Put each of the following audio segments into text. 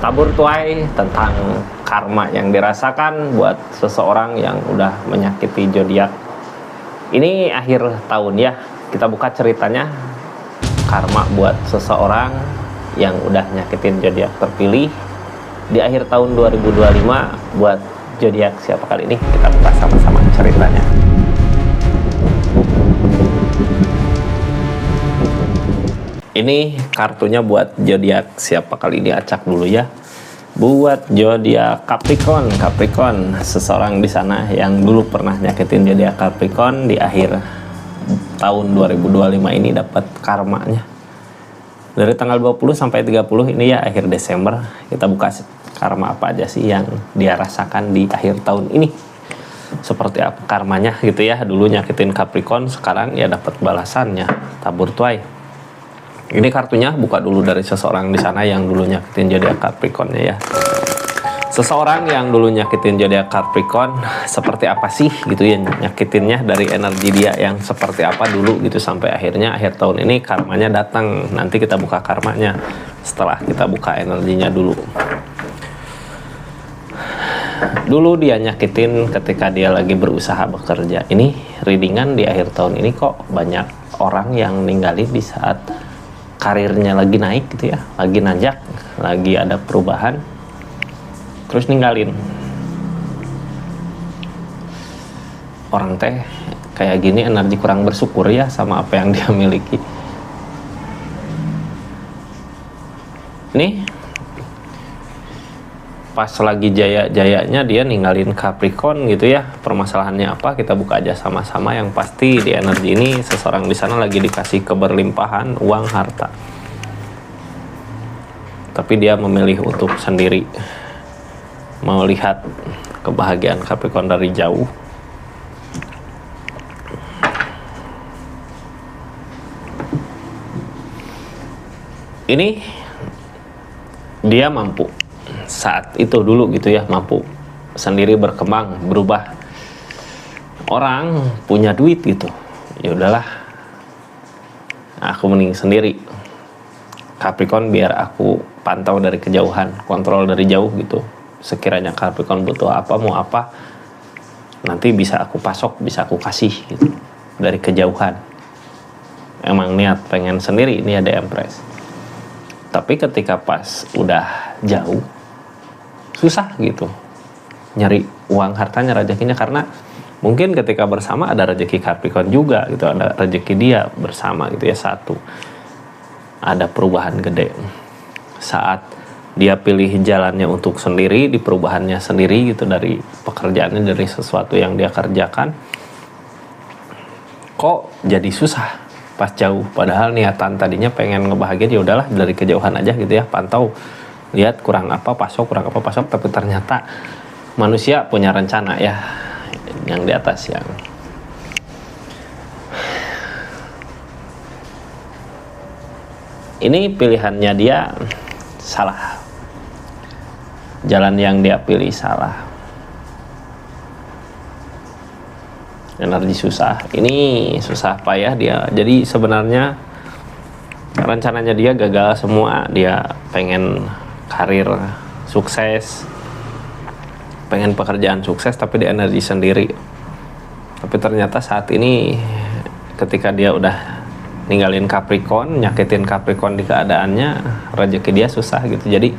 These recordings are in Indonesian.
tabur tuai tentang karma yang dirasakan buat seseorang yang udah menyakiti zodiak. Ini akhir tahun ya, kita buka ceritanya karma buat seseorang yang udah nyakitin zodiak terpilih di akhir tahun 2025 buat zodiak siapa kali ini, kita buka sama-sama ceritanya. Ini kartunya buat zodiak siapa kali ini, acak dulu ya. Buat zodiak Capricorn, seseorang di sana yang dulu pernah nyakitin zodiak Capricorn di akhir tahun 2025 ini dapat karmanya. Dari tanggal 20 sampai 30 ini ya, akhir Desember, kita buka karma apa aja sih yang dia rasakan di akhir tahun ini. Seperti apa karmanya gitu ya. Dulu nyakitin Capricorn, sekarang ya dapat balasannya, tabur tuai. Ini kartunya buka dulu dari seseorang di sana yang dulu nyakitin zodiak Capricorn ya. Seseorang yang dulu nyakitin zodiak Capricorn seperti apa sih gitu ya nyakitinnya, dari energi dia yang seperti apa dulu gitu sampai akhirnya akhir tahun ini karmanya datang. Nanti kita buka karmanya setelah kita buka energinya dulu. Dulu dia nyakitin ketika dia lagi berusaha bekerja. Ini readingan di akhir tahun ini kok banyak orang yang ninggalin di saat karirnya lagi naik gitu ya, lagi nanjak, lagi ada perubahan, terus ninggalin. Orang teh kayak gini energi kurang bersyukur ya sama apa yang dia miliki. Nih pas lagi jaya-jayanya dia ninggalin Capricorn gitu ya. Permasalahannya apa, kita buka aja sama-sama. Yang pasti di energi ini seseorang di sana lagi dikasih keberlimpahan uang harta, tapi dia memilih untuk sendiri, mau lihat kebahagiaan Capricorn dari jauh. Ini dia mampu saat itu dulu gitu ya, mampu sendiri berkembang, berubah. Orang punya duit gitu, ya udahlah, aku mending sendiri. Capricorn biar aku pantau dari kejauhan, kontrol dari jauh gitu. Sekiranya Capricorn butuh apa, mau apa, nanti bisa aku pasok, bisa aku kasih gitu dari kejauhan. Emang niat pengen sendiri, ini ada Empress. Tapi ketika pas udah jauh, susah gitu nyari uang hartanya, rezekinya, karena mungkin ketika bersama ada rezeki Capricorn juga gitu, ada rezeki dia bersama gitu ya, satu ada perubahan gede. Saat dia pilih jalannya untuk sendiri, di perubahannya sendiri gitu, dari pekerjaannya, dari sesuatu yang dia kerjakan, kok jadi susah pas jauh. Padahal niatan tadinya pengen ngebahagiain, ya udahlah dari kejauhan aja gitu ya, pantau, lihat kurang apa pasok, tapi ternyata manusia punya rencana ya, yang di atas yang ini pilihannya dia salah, jalan yang dia pilih salah, energi susah, ini susah payah dia. Jadi sebenarnya rencananya dia gagal semua. Dia pengen karir sukses, pengen pekerjaan sukses, tapi di energi sendiri. Tapi ternyata saat ini ketika dia udah ninggalin Capricorn, nyakitin Capricorn di keadaannya, rezeki dia susah gitu. Jadi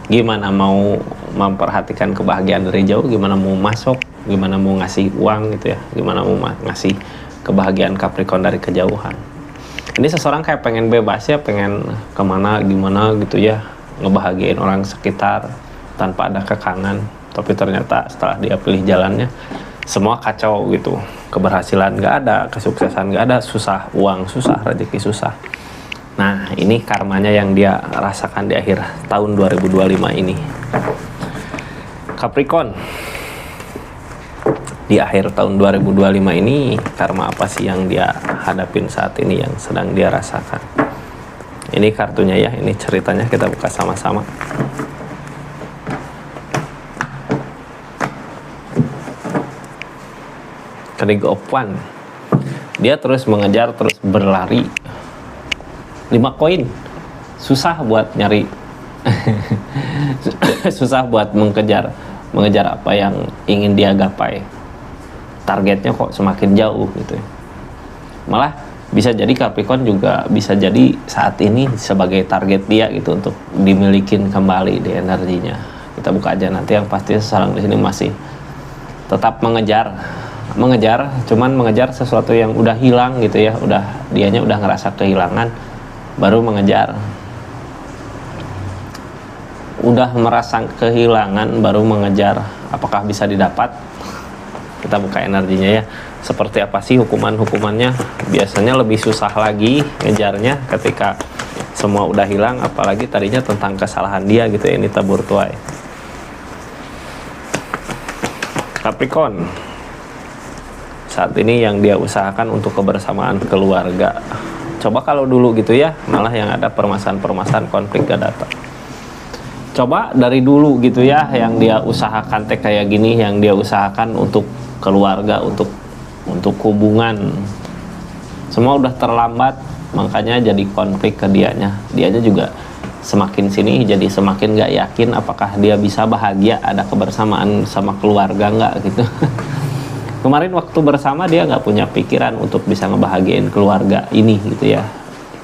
gimana mau memperhatikan kebahagiaan dari jauh, gimana mau masuk, gimana mau ngasih uang gitu ya, gimana mau ngasih kebahagiaan Capricorn dari kejauhan. Ini seseorang kayak pengen bebas ya, pengen kemana gimana gitu ya, ngebahagiain orang sekitar tanpa ada kekangan. Tapi ternyata setelah dia pilih jalannya, semua kacau gitu. Keberhasilan gak ada, kesuksesan gak ada, susah, uang susah, rezeki susah. Nah ini karmanya yang dia rasakan di akhir tahun 2025 ini. Capricorn, di akhir tahun 2025 ini karma apa sih yang dia hadapin saat ini, yang sedang dia rasakan? Ini kartunya ya, ini ceritanya, kita buka sama-sama. King of One, dia terus mengejar, terus berlari. 5 koin, susah buat nyari susah buat mengejar apa yang ingin dia gapai. Targetnya kok semakin jauh gitu ya. Malah bisa jadi Capricorn juga bisa jadi saat ini sebagai target dia gitu untuk dimilikin kembali di energinya. Kita buka aja nanti, yang pasti seseorang di sini masih tetap mengejar, cuman mengejar sesuatu yang udah hilang gitu ya, dianya udah ngerasa kehilangan, baru mengejar. Udah merasa kehilangan baru mengejar, apakah bisa didapat? Kita buka energinya ya. Seperti apa sih hukumannya? Biasanya lebih susah lagi ngejarnya ketika semua udah hilang, apalagi tadinya tentang kesalahan dia gitu ya. Ini tabur tuai. Capricorn, saat ini yang dia usahakan untuk kebersamaan keluarga. Coba kalau dulu gitu ya, malah yang ada permasalahan konflik gak datang. Coba dari dulu gitu ya, yang dia usahakan kayak gini, yang dia usahakan untuk keluarga, untuk hubungan, semua udah terlambat, makanya jadi konflik ke dianya juga semakin sini jadi semakin gak yakin apakah dia bisa bahagia, ada kebersamaan sama keluarga nggak gitu. Kemarin waktu bersama dia nggak punya pikiran untuk bisa ngebahagiain keluarga ini gitu ya,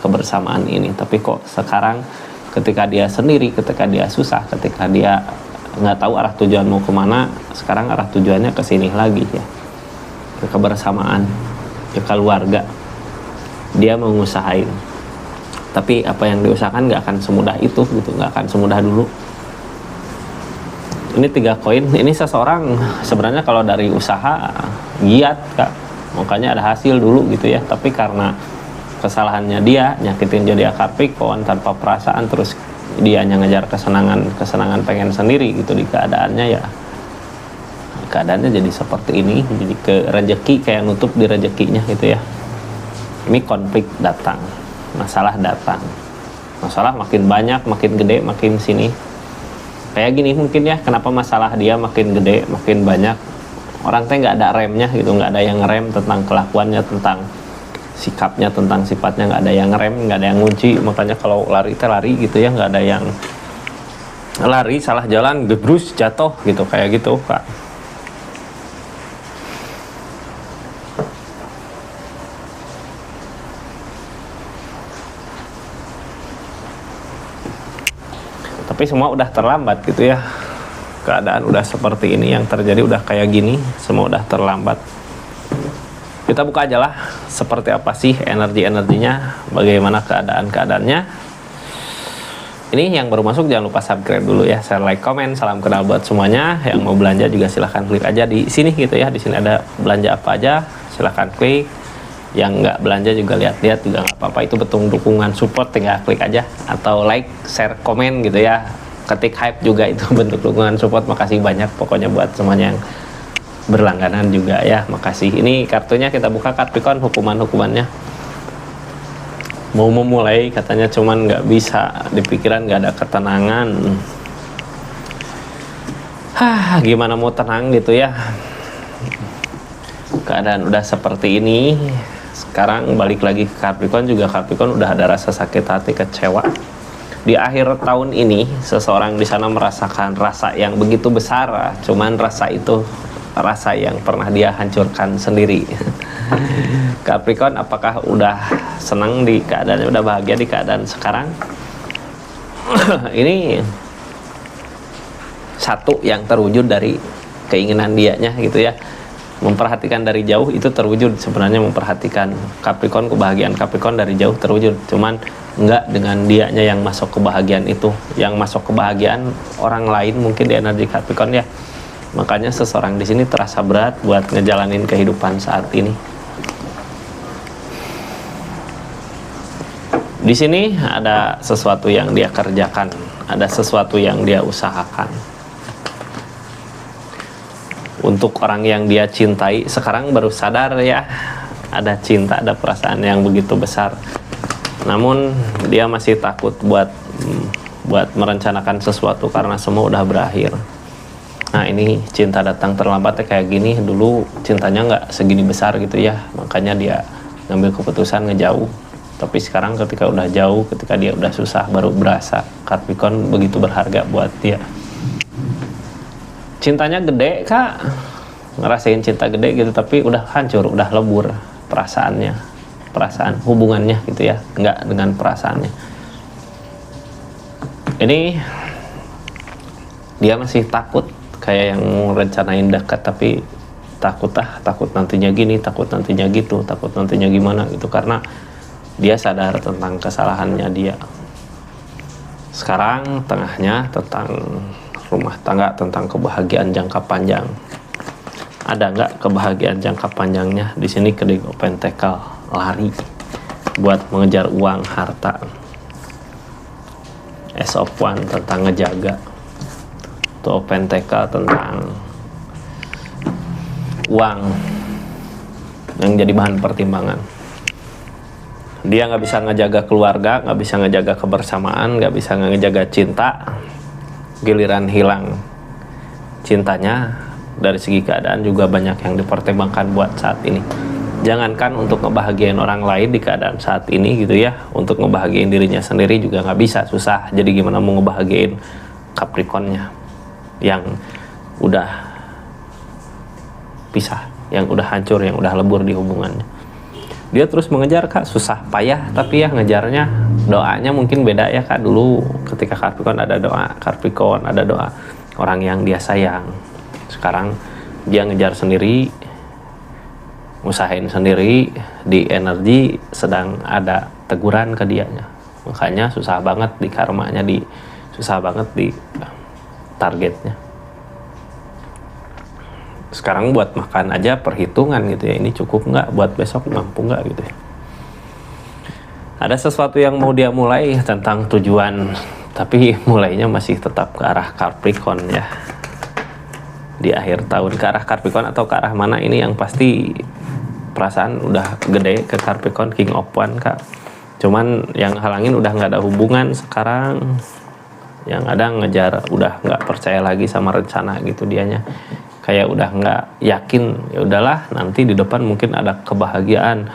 kebersamaan ini. Tapi kok sekarang ketika dia sendiri, ketika dia susah, ketika dia nggak tahu arah tujuan mau kemana, sekarang arah tujuannya ke sini lagi ya, ke kebersamaan, ke keluarga. Dia mau ngusahain, tapi apa yang diusahakan nggak akan semudah itu gitu, nggak akan semudah dulu. Ini 3 koin, ini seseorang sebenarnya kalau dari usaha giat Kak, makanya ada hasil dulu gitu ya, tapi karena kesalahannya dia nyakitin zodiak Capricorn tanpa perasaan, terus dia hanya ngejar kesenangan pengen sendiri gitu, di keadaannya jadi seperti ini, jadi ke rezeki kayak nutup di rezekinya gitu ya. Ini konflik datang, masalah datang, masalah makin banyak, makin gede, makin sini. Kayak gini mungkin ya, kenapa masalah dia makin gede, makin banyak. Orang teh nggak ada remnya gitu, nggak ada yang ngerem tentang kelakuannya, tentang sikapnya, tentang sifatnya, nggak ada yang ngerem, nggak ada yang ngunci. Makanya kalau lari teh lari gitu ya, nggak ada yang lari salah jalan, gebrus, jatuh gitu, kayak gitu Kak. Tapi semua udah terlambat gitu ya, keadaan udah seperti ini, yang terjadi udah kayak gini, semua udah terlambat. Kita buka aja lah, seperti apa sih energinya, bagaimana keadaannya. Ini yang baru masuk jangan lupa subscribe dulu ya, share, like, komen, salam kenal buat semuanya. Yang mau belanja juga silahkan klik aja di sini gitu ya, di sini ada belanja apa aja, silahkan klik. Yang nggak belanja juga lihat-lihat juga nggak apa-apa, itu bentuk dukungan support, tinggal klik aja, atau like, share, komen gitu ya, ketik hype juga itu bentuk dukungan support. Makasih banyak pokoknya buat semuanya yang berlangganan juga ya, makasih. Ini kartunya kita buka Capricorn, hukumannya. Mau memulai katanya, cuman nggak bisa, di pikiran nggak ada ketenangan. Gimana mau tenang gitu ya, keadaan udah seperti ini. Sekarang balik lagi ke Capricorn juga, Capricorn udah ada rasa sakit hati, kecewa. Di akhir tahun ini seseorang di sana merasakan rasa yang begitu besar, cuman rasa itu rasa yang pernah dia hancurkan sendiri. Capricorn apakah udah senang di keadaannya, udah bahagia di keadaan sekarang? Ini satu yang terwujud dari keinginan dianya gitu ya, memperhatikan dari jauh itu terwujud. Sebenarnya memperhatikan Capricorn, kebahagiaan Capricorn dari jauh terwujud, cuman enggak dengan dianya yang masuk kebahagiaan itu. Yang masuk kebahagiaan orang lain mungkin di energi Capricorn ya. Makanya seseorang di sini terasa berat buat ngejalanin kehidupan saat ini. Di sini ada sesuatu yang dia kerjakan, ada sesuatu yang dia usahakan. Untuk orang yang dia cintai, sekarang baru sadar ya, ada cinta, ada perasaan yang begitu besar. Namun dia masih takut buat merencanakan sesuatu karena semua udah berakhir. Nah ini cinta datang terlambat kayak gini. Dulu cintanya nggak segini besar gitu ya, makanya dia ngambil keputusan ngejauh. Tapi sekarang ketika udah jauh, ketika dia udah susah, baru berasa Capricorn begitu berharga buat dia. Cintanya gede kak, ngerasain cinta gede gitu, tapi udah hancur, udah lebur perasaan hubungannya gitu ya, nggak dengan perasaannya. Ini dia masih takut, kayak yang rencanain dekat tapi takut nantinya gini, takut nantinya gitu, takut nantinya gimana gitu, karena dia sadar tentang kesalahannya dia. Sekarang tengahnya tentang rumah tangga, tentang kebahagiaan jangka panjang. Ada nggak kebahagiaan jangka panjangnya? Di sini kedua pentakel, lari buat mengejar uang, harta. Ace of Wands tentang ngejaga. Two of Pentacle tentang uang yang jadi bahan pertimbangan. Dia nggak bisa ngejaga keluarga, nggak bisa ngejaga kebersamaan, nggak bisa ngejaga cinta. Giliran hilang cintanya, dari segi keadaan juga banyak yang dipertimbangkan buat saat ini. Jangankan untuk ngebahagiain orang lain di keadaan saat ini gitu ya, untuk ngebahagiain dirinya sendiri juga nggak bisa, susah. Jadi gimana mau ngebahagiain Capricornnya yang udah pisah, yang udah hancur, yang udah lebur di hubungannya. Dia terus mengejar kak, susah payah, tapi ya ngejarnya, doanya mungkin beda ya kak. Dulu ketika Capricorn ada doa Capricorn, ada doa orang yang dia sayang. Sekarang dia ngejar sendiri, usahain sendiri, di energi sedang ada teguran ke dianya. Makanya susah banget di karmanya, susah banget di targetnya. Sekarang buat makan aja perhitungan gitu ya, ini cukup nggak buat besok, mampu nggak gitu ya. Ada sesuatu yang mau dia mulai tentang tujuan, tapi mulainya masih tetap ke arah Capricorn ya. Di akhir tahun ke arah Capricorn atau ke arah mana, ini yang pasti perasaan udah gede ke Capricorn, King of Wands kak. Cuman yang halangin udah nggak ada hubungan sekarang. Yang ada ngejar, udah nggak percaya lagi sama rencana gitu dianya. Kayak udah nggak yakin, ya udahlah nanti di depan mungkin ada kebahagiaan.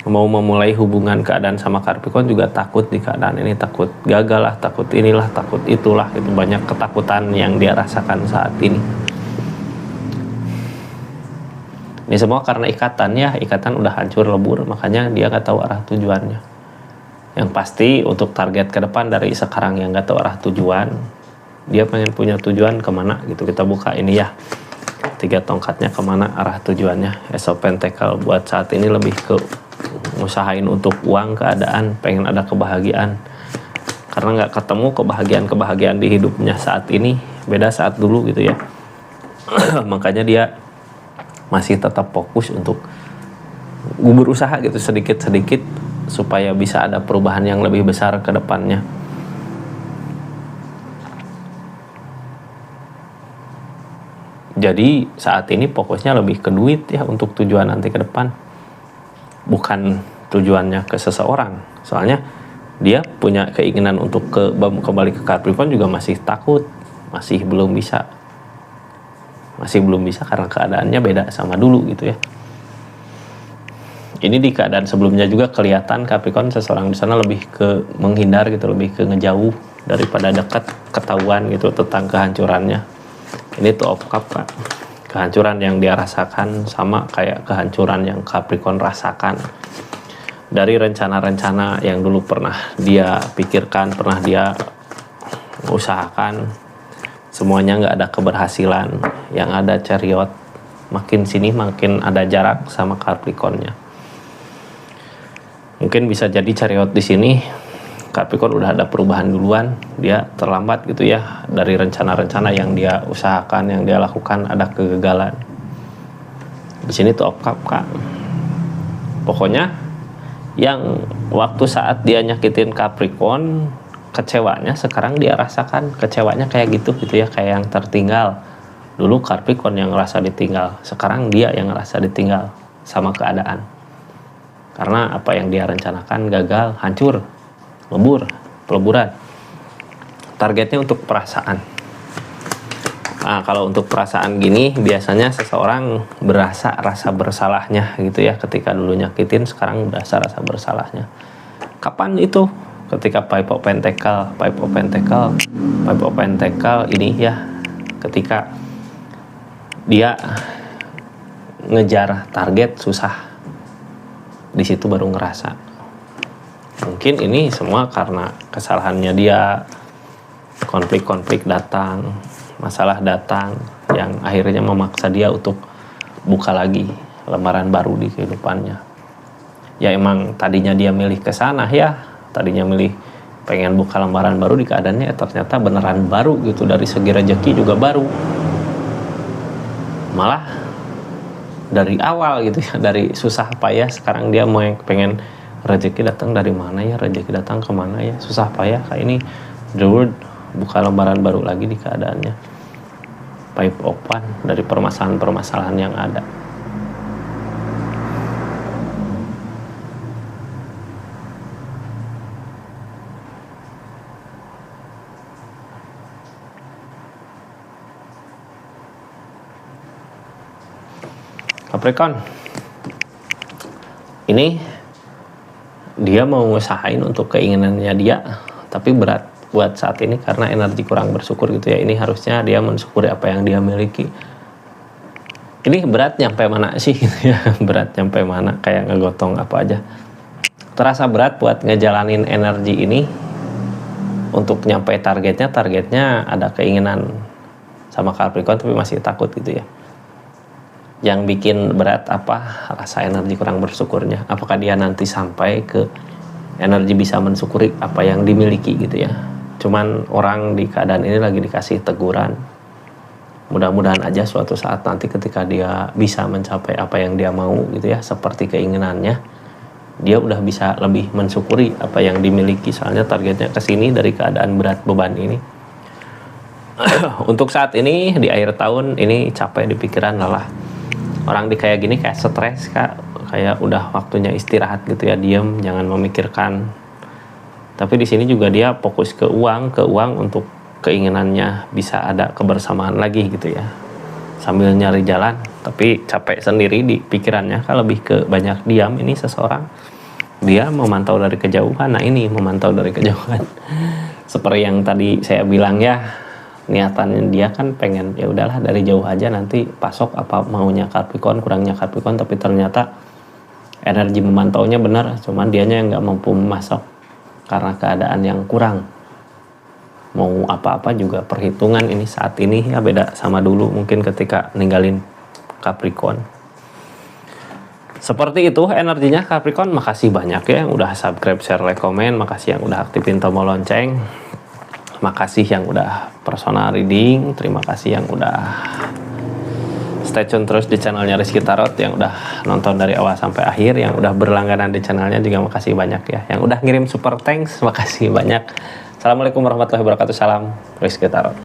Mau memulai hubungan keadaan sama Capricorn juga takut di keadaan ini, takut gagal lah, takut inilah, takut itulah, itu banyak ketakutan yang dia rasakan saat ini. Ini semua karena ikatan ya, ikatan udah hancur lebur, makanya dia nggak tahu arah tujuannya. Yang pasti untuk target ke depan dari sekarang yang nggak tahu arah tujuan, dia pengen punya tujuan kemana gitu. Kita buka ini ya, 3 tongkatnya kemana arah tujuannya. Ace of Pentacle buat saat ini lebih ke ngusahain untuk uang, keadaan, pengen ada kebahagiaan. Karena nggak ketemu kebahagiaan di hidupnya saat ini, beda saat dulu gitu ya. Makanya dia masih tetap fokus untuk berusaha gitu sedikit-sedikit supaya bisa ada perubahan yang lebih besar ke depannya. Jadi saat ini fokusnya lebih ke duit ya untuk tujuan nanti ke depan. Bukan tujuannya ke seseorang. Soalnya dia punya keinginan untuk kembali ke Capricorn juga masih takut, masih belum bisa karena keadaannya beda sama dulu gitu ya. Ini di keadaan sebelumnya juga kelihatan Capricorn seseorang di sana lebih ke menghindar gitu, lebih ke ngejauh daripada dekat, ketahuan gitu tentang kehancurannya. Ini Two of Cups Kak. Kehancuran yang dia rasakan sama kayak kehancuran yang Capricorn rasakan dari rencana-rencana yang dulu pernah dia pikirkan, pernah dia usahakan. Semuanya nggak ada keberhasilan, yang ada Chariot. Makin sini makin ada jarak sama Capricornnya. Mungkin bisa jadi Chariot di sini Capricorn udah ada perubahan duluan, dia terlambat gitu ya, dari rencana-rencana yang dia usahakan, yang dia lakukan ada kegagalan. Di sini Two of Cups Kak. Pokoknya yang waktu saat dia nyakitin Capricorn, kecewanya sekarang dia rasakan, kecewanya kayak gitu ya, kayak yang tertinggal. Dulu Capricorn yang ngerasa ditinggal, sekarang dia yang ngerasa ditinggal sama keadaan. Karena apa yang dia rencanakan gagal, hancur, lebur, peleburan. Targetnya untuk perasaan. Nah, kalau untuk perasaan gini biasanya seseorang berasa rasa bersalahnya gitu ya, ketika dulu nyakitin sekarang berasa rasa bersalahnya. Kapan itu? Ketika Five of Pentacle ini ya, ketika dia ngejar target susah, di situ baru ngerasa mungkin ini semua karena kesalahannya dia, konflik datang, masalah datang yang akhirnya memaksa dia untuk buka lagi lembaran baru di kehidupannya. Ya emang tadinya dia milih ke sana ya, tadinya milih pengen buka lembaran baru, di keadaannya ternyata beneran baru gitu, dari segi rezeki juga baru, malah dari awal gitu ya, dari susah payah sekarang dia mau pengen rezeki datang dari mana ya, rezeki datang kemana ya, susah payah kayak ini dulu buka lembaran baru lagi di keadaannya Five of Wands dari permasalahan-permasalahan yang ada. Capricorn, ini dia mau ngusahain untuk keinginannya dia, tapi berat buat saat ini karena energi kurang bersyukur gitu ya. Ini harusnya dia mensyukuri apa yang dia miliki. Ini berat nyampe mana sih gitu ya, berat nyampe mana, kayak ngegotong apa aja. Terasa berat buat ngejalanin energi ini untuk nyampe targetnya ada keinginan sama Capricorn tapi masih takut gitu ya. Yang bikin berat apa? Rasa energi kurang bersyukurnya. Apakah dia nanti sampai ke energi bisa mensyukuri apa yang dimiliki gitu ya. Cuman orang di keadaan ini lagi dikasih teguran. Mudah-mudahan aja suatu saat nanti ketika dia bisa mencapai apa yang dia mau gitu ya, seperti keinginannya, dia udah bisa lebih mensyukuri apa yang dimiliki. Soalnya targetnya kesini dari keadaan berat beban ini. Untuk saat ini di akhir tahun ini capek di pikiran, lelah. Orang di kayak gini kayak stres kak, kayak udah waktunya istirahat gitu ya, diem, jangan memikirkan. Tapi di sini juga dia fokus ke uang untuk keinginannya bisa ada kebersamaan lagi gitu ya, sambil nyari jalan. Tapi capek sendiri di pikirannya, kan lebih ke banyak diam. Ini seseorang dia memantau dari kejauhan. Nah ini memantau dari kejauhan seperti yang tadi saya bilang ya, niatannya dia kan pengen ya udahlah dari jauh aja, nanti pasok apa maunya Capricorn, kurangnya Capricorn. Tapi ternyata energi memantaunya benar, cuman dianya yang nggak mampu memasok karena keadaan yang kurang. Mau apa-apa juga perhitungan ini saat ini ya, beda sama dulu mungkin ketika ninggalin Capricorn. Seperti itu energinya Capricorn. Makasih banyak ya yang udah subscribe, share, like, komen. Makasih yang udah aktifin tombol lonceng. Makasih yang udah personal reading. Terima kasih yang udah stay tune terus di channelnya Rizky Tarot, yang udah nonton dari awal sampai akhir, yang udah berlangganan di channelnya juga makasih banyak ya. Yang udah ngirim super thanks, makasih banyak. Assalamualaikum warahmatullahi wabarakatuh. Salam Rizky Tarot.